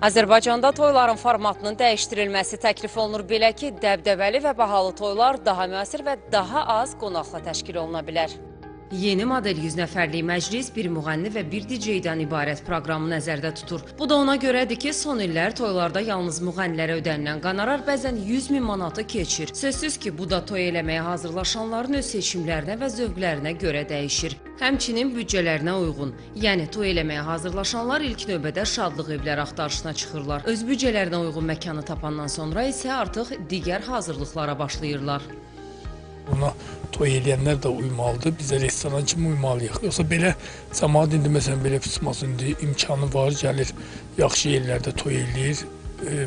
Azərbaycanda toyların formatının dəyişdirilməsi təklif olunur. Belə ki, dəbdəbəli və bahalı toylar daha müasir və daha az qonaqla təşkil oluna bilər. Yeni model 100 nəfərlik məclis bir müğənni və bir DJ-dən ibarət proqramı nəzərdə tutur. Bu da ona görədir ki, son illər toylarda yalnız müğənnilərə ödənilən qonorar bəzən 100 min manatı keçir. Sözsüz ki, bu da toy eləməyə hazırlaşanların öz seçimlərinə və zövqlərinə görə dəyişir. Həmçinin büdcələrinə uyğun, yəni toy eləməyə hazırlaşanlar ilk növbədə şadlıq evləri axtarışına çıxırlar. Öz büdcələrinə uyğun məkanı tapandan sonra isə artıq digər hazırlıqlara başlayırlar. Buna toy eləyənlər də uymalıdır, bizə restoran kimi uymalıyıq. Yoxsa belə cəmaət indi məsələn belə çıxmasın, indi imkanı var, gəlir, yaxşı yerlərdə toy eləyir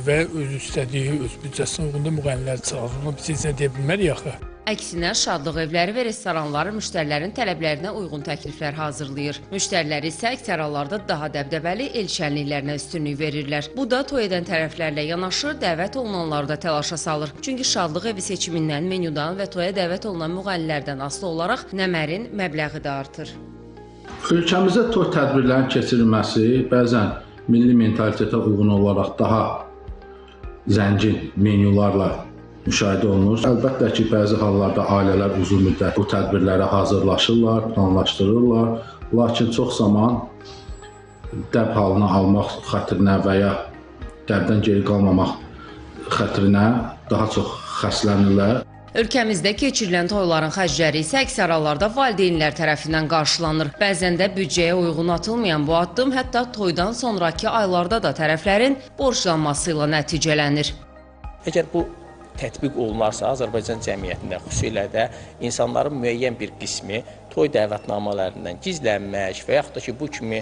və öz istədiyi, öz büdcəsinə uyğun da müğənnilər çağırır. Onu biz heç nə deyə bilmərik axı. Əksinə, şadlıq evləri və restoranları müştərilərin tələblərinə uyğun təkliflər hazırlayır. Müştərilər isə əksər hallarda daha dəbdəbəli el şənliklərinə üstünlük verirlər. Bu da toy edən tərəflərlə yanaşı dəvət olunanları da təlaşa salır. Çünki şadlıq evi seçimindən, menyudan və toya dəvət olunan müğənnilərdən asılı olaraq nəmərin məbləği də artır. Ölkəmizdə toy tədbirlərinin keçirilməsi bəzən milli mentalitetə uyğun olaraq daha zəngin menyularla müşahidə olunur. Əlbəttə ki, bəzi hallarda ailələr uzun müddət bu tədbirlərə hazırlaşırlar, planlaşdırırlar. Lakin çox zaman dəb halını almaq xatirinə və ya dəbdən geri qalmamaq xatirinə daha çox xərclənirlər. Ölkəmizdə keçirilən toyların xərcləri isə əksər hallarda valideynlər tərəfindən qarşılanır. Bəzən də büdcəyə uyğun atılmayan bu addım hətta toydan sonraki aylarda da tərəflərin borclanması ilə nəticələnir. Əgər bu tətbiq olunarsa, Azərbaycan cəmiyyətində, xüsusilə də insanların müəyyən bir qismi toy dəvətnamələrindən gizlənmək və yaxud da ki, bu kimi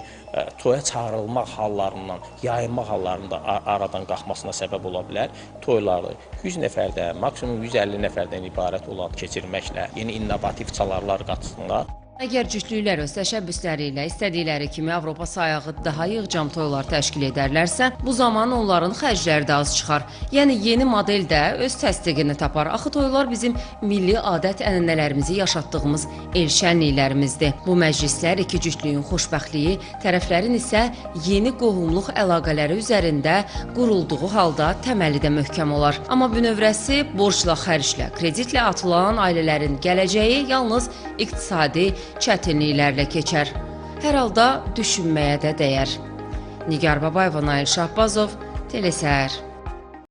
toya çağırılmaq hallarından, yayılmaq hallarında aradan qalxmasına səbəb ola bilər. Toyları 100 nəfərdən, maksimum 150 nəfərdən ibarət olan keçirməklə yeni innovativ çalarlar qatsınlar. Əgər cütlüklər öz təşəbbüsləri ilə istədikləri kimi Avropa sayağı daha yığcam toylar təşkil edərlərsə, bu zaman onların xərcləri də az çıxar. Yəni yeni model də öz təsdiqini tapar. Axı toylar bizim milli adət-ənənələrimizi yaşatdığımız el şənliklərimizdir. Bu məclislər iki cütlüyün xoşbəxtliyi, tərəflərin isə yeni qohumluq əlaqələri üzərində qurulduğu halda təməli də möhkəm olar. Amma bünövrəsi borcla, xərclə, kreditlə atılan ailələrin gələcəyi yalnız iqtisadi çətinliklərlə keçər. Hər halda düşünməyə də dəyər. Nigar Babayeva, Nail Şahbazov, Telesəhər.